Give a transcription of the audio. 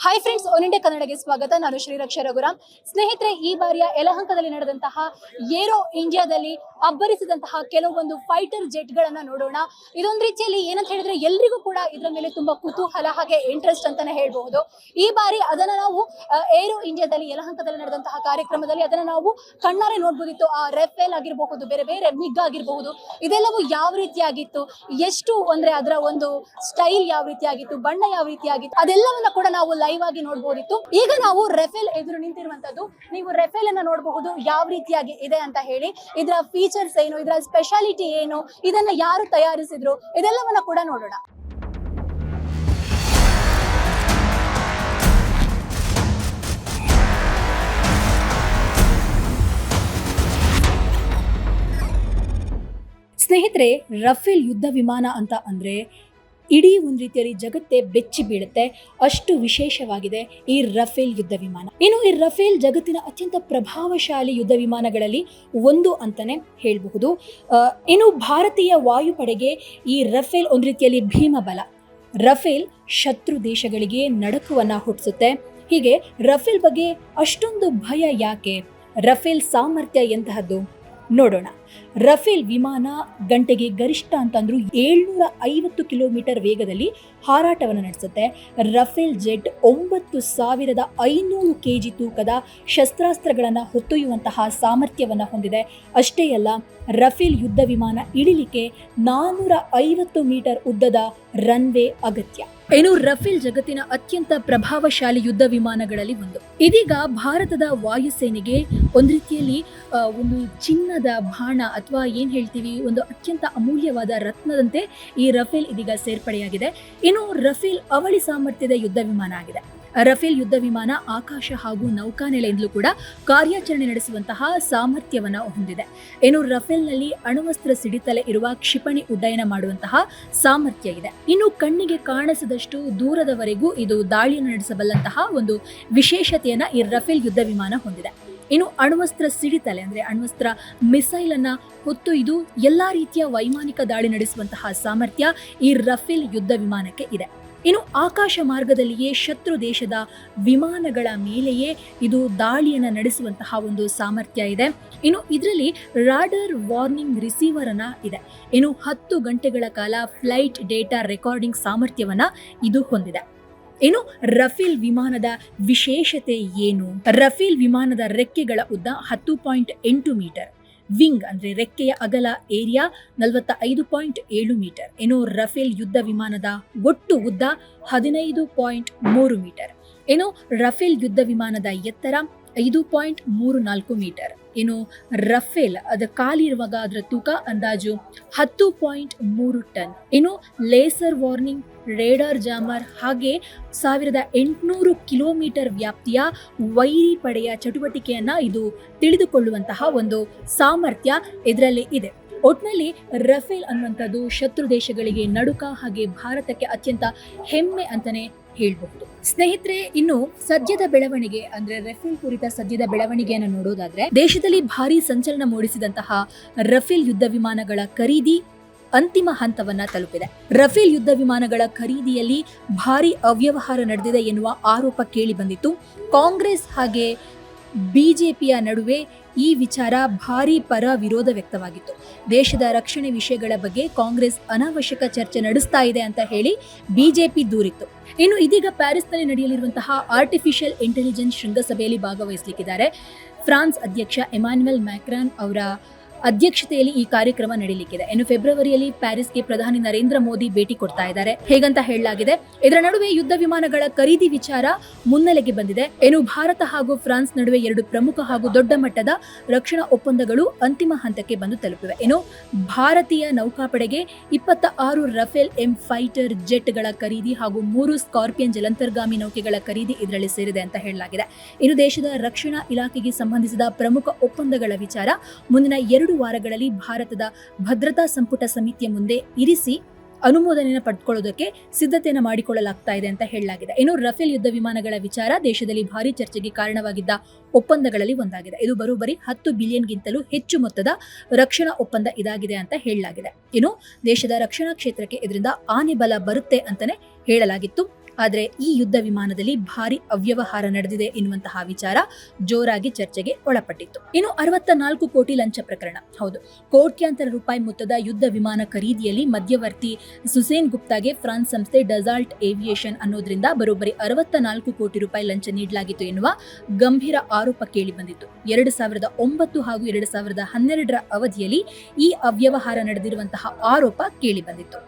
Hi friends, one India ಕನ್ನಡಗೆ ಸ್ವಾಗತ. ನಾನು ಶ್ರೀರಕ್ಷಾ ರಘುರಾಮ್. ಸ್ನೇಹಿತರೆ, ಈ ಬಾರಿಯ ಯಲಹಂಕದಲ್ಲಿ ನಡೆದಂತಹ ಏರೋ ಇಂಡಿಯಾದಲ್ಲಿ ಅಬ್ಬರಿಸಿದಂತಹ ಕೆಲವೊಂದು ಫೈಟರ್ ಜೆಟ್ ಗಳನ್ನ ನೋಡೋಣ. ಇದೊಂದು ರೀತಿಯಲ್ಲಿ ಏನಂತ ಹೇಳಿದ್ರೆ ಎಲ್ರಿಗೂ ಕೂಡ ಇದರ ಮೇಲೆ ತುಂಬಾ ಕುತೂಹಲ ಹಾಗೆ ಇಂಟ್ರೆಸ್ಟ್ ಅಂತಾನೆ ಹೇಳ್ಬಹುದು. ಈ ಬಾರಿ ಅದನ್ನ ನಾವು ಏರೋ ಇಂಡಿಯಾದಲ್ಲಿ ಯಲಹಂಕದಲ್ಲಿ ನಡೆದಂತಹ ಕಾರ್ಯಕ್ರಮದಲ್ಲಿ ಅದನ್ನ ನಾವು ಕಣ್ಣಾರೆ ನೋಡ್ಬೋದಿತ್ತು. ಆ ರೆಫೇಲ್ ಆಗಿರಬಹುದು, ಬೇರೆ ಬೇರೆ ಮಿಗ್ ಆಗಿರಬಹುದು, ಇದೆಲ್ಲವೂ ಯಾವ ರೀತಿಯಾಗಿತ್ತು, ಎಷ್ಟು ಅಂದ್ರೆ ಅದರ ಒಂದು ಸ್ಟೈಲ್ ಯಾವ ರೀತಿಯಾಗಿತ್ತು, ಬಣ್ಣ ಯಾವ ರೀತಿಯಾಗಿತ್ತು, ಅದೆಲ್ಲವನ್ನ ಕೂಡ ನಾವು ಲೈವ್ ಆಗಿ ನೋಡಬಹುದಿತ್ತು. ಈಗ ನಾವು ರೆಫೇಲ್ ಎದುರು ನಿಂತಿರುವಂತದ್ದು. ನೀವು ರೆಫೇಲ್ ಅನ್ನ ನೋಡಬಹುದು ಯಾವ ರೀತಿಯಾಗಿ ಇದೆ ಅಂತ ಹೇಳಿ. ಇದರ ಫೀಚರ್ಸ್ ಏನು, ಇದರ ಸ್ಪೆಷಾಲಿಟಿ ಏನು, ಇದನ್ನ ಯಾರು ತಯಾರಿಸಿದ್ರು, ಇದೆಲ್ಲವನ್ನ ಕೂಡ ನೋಡೋಣ. ಸ್ನೇಹಿತರೆ, ರಫೇಲ್ ಯುದ್ಧ ವಿಮಾನ ಅಂತ ಅಂದ್ರೆ ಇಡೀ ಒಂದು ರೀತಿಯಲ್ಲಿ ಜಗತ್ತೇ ಬೆಚ್ಚಿ ಬೀಳುತ್ತೆ, ಅಷ್ಟು ವಿಶೇಷವಾಗಿದೆ ಈ ರಫೇಲ್ ಯುದ್ಧ ವಿಮಾನ. ಇನ್ನು ಈ ರಫೇಲ್ ಜಗತ್ತಿನ ಅತ್ಯಂತ ಪ್ರಭಾವಶಾಲಿ ಯುದ್ಧ ವಿಮಾನಗಳಲ್ಲಿ ಒಂದು ಅಂತಾನೆ ಹೇಳಬಹುದು. ಇನ್ನು ಭಾರತೀಯ ವಾಯುಪಡೆಗೆ ಈ ರಫೇಲ್ ಒಂದು ರೀತಿಯಲ್ಲಿ ಭೀಮಬಲ. ರಫೇಲ್ ಶತ್ರು ದೇಶಗಳಿಗೆ ನಡುಕವನ್ನ ಹುಟ್ಟಿಸುತ್ತೆ. ಹೀಗೆ ರಫೇಲ್ ಬಗ್ಗೆ ಅಷ್ಟೊಂದು ಭಯ ಯಾಕೆ? ರಫೇಲ್ ಸಾಮರ್ಥ್ಯ ಎಂತಹದ್ದು ನೋಡೋಣ. ರಫೇಲ್ ವಿಮಾನ ಗಂಟೆಗೆ ಗರಿಷ್ಠ ಅಂತಂದ್ರೂ 750 ಕಿಲೋಮೀಟರ್ ವೇಗದಲ್ಲಿ ಹಾರಾಟವನ್ನು ನಡೆಸುತ್ತೆ. ರಫೇಲ್ ಜೆಟ್ 9500 kg ತೂಕದ ಶಸ್ತ್ರಾಸ್ತ್ರಗಳನ್ನು ಹೊತ್ತೊಯ್ಯುವಂತಹ ಸಾಮರ್ಥ್ಯವನ್ನು ಹೊಂದಿದೆ. ಅಷ್ಟೇ ಅಲ್ಲ, ರಫೇಲ್ ಯುದ್ಧ ವಿಮಾನ ಇಳಿಲಿಕ್ಕೆ 450 ಮೀಟರ್ ಉದ್ದದ ರನ್ವೇ ಅಗತ್ಯ. ಏನು, ರಫೇಲ್ ಜಗತ್ತಿನ ಅತ್ಯಂತ ಪ್ರಭಾವಶಾಲಿ ಯುದ್ಧ ವಿಮಾನಗಳಲ್ಲಿ ಒಂದು. ಇದೀಗ ಭಾರತದ ವಾಯುಸೇನೆಗೆ ಒಂದು ರೀತಿಯಲ್ಲಿ ಒಂದು ಚಿನ್ನದ ಬಾಣ ಅಥವಾ ಏನ್ ಹೇಳ್ತೀವಿ, ಒಂದು ಅತ್ಯಂತ ಅಮೂಲ್ಯವಾದ ರತ್ನದಂತೆ ಈ ರಫೇಲ್ ಇದೀಗ ಸೇರ್ಪಡೆಯಾಗಿದೆ. ಇನ್ನು ರಫೇಲ್ ಅವಳಿ ಸಾಮರ್ಥ್ಯದ ಯುದ್ಧ ವಿಮಾನ ಆಗಿದೆ. ರಫೇಲ್ ಯುದ್ಧ ವಿಮಾನ ಆಕಾಶ ಹಾಗೂ ನೌಕಾನೆಲೆಯಿಂದಲೂ ಕೂಡ ಕಾರ್ಯಾಚರಣೆ ನಡೆಸುವಂತಹ ಸಾಮರ್ಥ್ಯವನ್ನ ಹೊಂದಿದೆ. ಏನು, ರಫೇಲ್ನಲ್ಲಿ ಅಣುವಸ್ತ್ರ ಸಿಡಿತಲೆ ಇರುವ ಕ್ಷಿಪಣಿ ಉಡ್ಡಯನ ಮಾಡುವಂತಹ ಸಾಮರ್ಥ್ಯ ಇದೆ. ಇನ್ನು ಕಣ್ಣಿಗೆ ಕಾಣಿಸದಷ್ಟು ದೂರದವರೆಗೂ ಇದು ದಾಳಿಯನ್ನು ನಡೆಸಬಲ್ಲಂತಹ ಒಂದು ವಿಶೇಷತೆಯನ್ನ ಈ ರಫೇಲ್ ಯುದ್ಧ ವಿಮಾನ ಹೊಂದಿದೆ. ಇನ್ನು ಅಣ್ವಸ್ತ್ರ ಸಿಡಿತಲೆ ಅಂದ್ರೆ ಅಣ್ವಸ್ತ್ರ ಮಿಸೈಲ್ ಅನ್ನ ಹೊತ್ತೊಯ್ದು ಎಲ್ಲಾ ರೀತಿಯ ವೈಮಾನಿಕ ದಾಳಿ ನಡೆಸುವಂತಹ ಸಾಮರ್ಥ್ಯ ಈ ರಫೇಲ್ ಯುದ್ಧ ವಿಮಾನಕ್ಕೆ ಇದೆ. ಇನ್ನು ಆಕಾಶ ಮಾರ್ಗದಲ್ಲಿಯೇ ಶತ್ರು ದೇಶದ ವಿಮಾನಗಳ ಮೇಲೆಯೇ ಇದು ದಾಳಿಯನ್ನು ನಡೆಸುವಂತಹ ಒಂದು ಸಾಮರ್ಥ್ಯ ಇದೆ. ಇನ್ನು ಇದರಲ್ಲಿ ರಾಡರ್ ವಾರ್ನಿಂಗ್ ರಿಸೀವರ್ ಅನ್ನ ಇದೆ. ಇನ್ನು 10 ಗಂಟೆಗಳ ಕಾಲ ಫ್ಲೈಟ್ ಡೇಟಾ ರೆಕಾರ್ಡಿಂಗ್ ಸಾಮರ್ಥ್ಯವನ್ನ ಇದು ಹೊಂದಿದೆ. ಇನ್ನು ರಫೇಲ್ ವಿಮಾನದ ವಿಶೇಷತೆ ಏನು? ರಫೇಲ್ ವಿಮಾನದ ರೆಕ್ಕೆಗಳ ಉದ್ದ 10.8 ಮೀಟರ್, ವಿಂಗ್ ಅಂದ್ರೆ ರೆಕ್ಕೆಯ ಅಗಲ ಏರಿಯಾ 45.7 ಮೀಟರ್. ಇನ್ನು ರಫೇಲ್ ಯುದ್ಧ ವಿಮಾನದ ಒಟ್ಟು ಉದ್ದ 15.3 ಮೀಟರ್. ಇನ್ನು ರಫೇಲ್ ಯುದ್ಧ ವಿಮಾನದ ಎತ್ತರ 5.34 ಮೀಟರ್. ಇನ್ನು ರಫೇಲ್ ಅದ ಕಾಲಿರುವಾಗ ಅದರ ತೂಕ ಅಂದಾಜು 10.3 ಟನ್. ಇನ್ನು ಲೇಸರ್ ವಾರ್ನಿಂಗ್, ರೇಡಾರ್ ಜಾಮರ್ ಹಾಗೆ 1800 ಕಿಲೋಮೀಟರ್ ವ್ಯಾಪ್ತಿಯ ವೈರಿ ಪಡೆಯ ಚಟುವಟಿಕೆಯನ್ನ ಇದು ತಿಳಿದುಕೊಳ್ಳುವಂತಹ ಒಂದು ಸಾಮರ್ಥ್ಯ ಇದರಲ್ಲಿ ಇದೆ. ಒಟ್ನಲ್ಲಿ ರಫೇಲ್ ಅನ್ನುವಂಥದ್ದು ಶತ್ರು ದೇಶಗಳಿಗೆ ನಡುಕ ಹಾಗೆ ಭಾರತಕ್ಕೆ ಅತ್ಯಂತ ಹೆಮ್ಮೆ ಅಂತಾನೆ ಹೇಳಬಹುದು. ಸ್ನೇಹಿತರೆ, ಇನ್ನು ಸದ್ಯದ ಬೆಳವಣಿಗೆ ಅಂದ್ರೆ ರಫೇಲ್ ಕುರಿತ ಸದ್ಯದ ಬೆಳವಣಿಗೆಯನ್ನು ನೋಡೋದಾದ್ರೆ, ದೇಶದಲ್ಲಿ ಭಾರಿ ಸಂಚಲನ ಮೂಡಿಸಿದಂತಹ ರಫೇಲ್ ಯುದ್ಧ ವಿಮಾನಗಳ ಖರೀದಿ ಅಂತಿಮ ಹಂತವನ್ನ ತಲುಪಿದೆ. ರಫೇಲ್ ಯುದ್ಧ ವಿಮಾನಗಳ ಖರೀದಿಯಲ್ಲಿ ಭಾರಿ ಅವ್ಯವಹಾರ ನಡೆದಿದೆ ಎನ್ನುವ ಆರೋಪ ಕೇಳಿ ಬಂದಿತ್ತು. ಕಾಂಗ್ರೆಸ್ ಹಾಗೆ ಬಿಜೆಪಿಯ ನಡುವೆ ಈ ವಿಚಾರ ಭಾರಿ ಪರ ವಿರೋಧ ವ್ಯಕ್ತವಾಗಿತ್ತು. ದೇಶದ ರಕ್ಷಣೆ ವಿಷಯಗಳ ಬಗ್ಗೆ ಕಾಂಗ್ರೆಸ್ ಅನಾವಶ್ಯಕ ಚರ್ಚೆ ನಡೆಸ್ತಾ ಇದೆ ಅಂತ ಹೇಳಿ ಬಿಜೆಪಿ ದೂರಿತ್ತು. ಇನ್ನು ಇದೀಗ ಪ್ಯಾರಿಸ್ನಲ್ಲಿ ನಡೆಯಲಿರುವಂತಹ ಆರ್ಟಿಫಿಷಿಯಲ್ ಇಂಟೆಲಿಜೆನ್ಸ್ ಶೃಂಗಸಭೆಯಲ್ಲಿ ಭಾಗವಹಿಸಲಿಕ್ಕಿದ್ದಾರೆ. ಫ್ರಾನ್ಸ್ ಅಧ್ಯಕ್ಷ ಎಮಾನ್ಯುಯಲ್ ಮ್ಯಾಕ್ರಾನ್ ಅವರ ಅಧ್ಯಕ್ಷತೆಯಲ್ಲಿ ಈ ಕಾರ್ಯಕ್ರಮ ನಡೆಯಲಿಕ್ಕಿದೆ. ಇನ್ನು ಫೆಬ್ರವರಿಯಲ್ಲಿ ಪ್ಯಾರಿಸ್ಗೆ ಪ್ರಧಾನಿ ನರೇಂದ್ರ ಮೋದಿ ಭೇಟಿ ಕೊಡ್ತಾ ಇದ್ದಾರೆ ಹೇಗಂತ ಹೇಳಲಾಗಿದೆ. ಇದರ ನಡುವೆ ಯುದ್ಧ ವಿಮಾನಗಳ ಖರೀದಿ ವಿಚಾರ ಮುನ್ನೆಲೆಗೆ ಬಂದಿದೆ. ಇನ್ನು ಭಾರತ ಹಾಗೂ ಫ್ರಾನ್ಸ್ ನಡುವೆ 2 ಪ್ರಮುಖ ಹಾಗೂ ದೊಡ್ಡ ಮಟ್ಟದ ರಕ್ಷಣಾ ಒಪ್ಪಂದಗಳು ಅಂತಿಮ ಹಂತಕ್ಕೆ ಬಂದು ತಲುಪಿವೆ. ಇನ್ನು ಭಾರತೀಯ ನೌಕಾಪಡೆಗೆ 26 ರಫೇಲ್ ಎಂ ಫೈಟರ್ ಜೆಟ್ಗಳ ಖರೀದಿ ಹಾಗೂ 3 ಸ್ಕಾರ್ಪಿಯನ್ ಜಲಂತರ್ಗಾಮಿ ನೌಕೆಗಳ ಖರೀದಿ ಇದರಲ್ಲಿ ಸೇರಿದೆ ಅಂತ ಹೇಳಲಾಗಿದೆ. ಇನ್ನು ದೇಶದ ರಕ್ಷಣಾ ಇಲಾಖೆಗೆ ಸಂಬಂಧಿಸಿದ ಪ್ರಮುಖ ಒಪ್ಪಂದಗಳ ವಿಚಾರ ಮುಂದಿನ 2 ವಾರಗಳಲ್ಲಿ ಭಾರತದ ಭದ್ರತಾ ಸಂಪುಟ ಸಮಿತಿಯ ಮುಂದೆ ಇರಿಸಿ ಅನುಮೋದನೆಯನ್ನು ಪಡೆದುಕೊಳ್ಳೋದಕ್ಕೆ ಸಿದ್ಧತೆಯನ್ನು ಮಾಡಿಕೊಳ್ಳಲಾಗ್ತಾ ಇದೆ ಅಂತ ಹೇಳಲಾಗಿದೆ. ಇನ್ನು ರಫೇಲ್ ಯುದ್ಧ ವಿಮಾನಗಳ ವಿಚಾರ ದೇಶದಲ್ಲಿ ಭಾರಿ ಚರ್ಚೆಗೆ ಕಾರಣವಾಗಿದ್ದ ಒಪ್ಪಂದಗಳಲ್ಲಿ ಒಂದಾಗಿದೆ. ಇದು ಬರೋಬ್ಬರಿ 10 ಬಿಲಿಯನ್ಗಿಂತಲೂ ಹೆಚ್ಚು ಮೊತ್ತದ ರಕ್ಷಣಾ ಒಪ್ಪಂದ ಇದಾಗಿದೆ ಅಂತ ಹೇಳಲಾಗಿದೆ. ಇನ್ನು ದೇಶದ ರಕ್ಷಣಾ ಕ್ಷೇತ್ರಕ್ಕೆ ಇದರಿಂದ ಆನೆ ಬಲ ಬರುತ್ತೆ ಅಂತಾನೆ ಹೇಳಲಾಗಿತ್ತು. ಆದರೆ ಈ ಯುದ್ಧ ವಿಮಾನದಲ್ಲಿ ಭಾರಿ ಅವ್ಯವಹಾರ ನಡೆದಿದೆ ಎನ್ನುವಂತಹ ವಿಚಾರ ಜೋರಾಗಿ ಚರ್ಚೆಗೆ ಒಳಪಟ್ಟಿತ್ತು. ಇನ್ನು 64 ಕೋಟಿ ಲಂಚ ಪ್ರಕರಣ. ಹೌದು, ಕೋಟ್ಯಾಂತರ ರೂಪಾಯಿ ಮೊತ್ತದ ಯುದ್ಧ ವಿಮಾನ ಖರೀದಿಯಲ್ಲಿ ಮಧ್ಯವರ್ತಿ ಸುಸೇನ್ ಗುಪ್ತಾಗೆ ಫ್ರಾನ್ಸ್ ಸಂಸ್ಥೆ ಡಸಾಲ್ಟ್ ಏವಿಯೇಷನ್ ಅನ್ನೋದ್ರಿಂದ ಬರೋಬ್ಬರಿ 64 ಕೋಟಿ ರೂಪಾಯಿ ಲಂಚ ನೀಡಲಾಗಿತ್ತು ಎನ್ನುವ ಗಂಭೀರ ಆರೋಪ ಕೇಳಿ ಬಂದಿತ್ತು. 2009 ಹಾಗೂ 2012ರ ಅವಧಿಯಲ್ಲಿ ಈ ಅವ್ಯವಹಾರ ನಡೆದಿರುವಂತಹ ಆರೋಪ ಕೇಳಿ ಬಂದಿತ್ತು.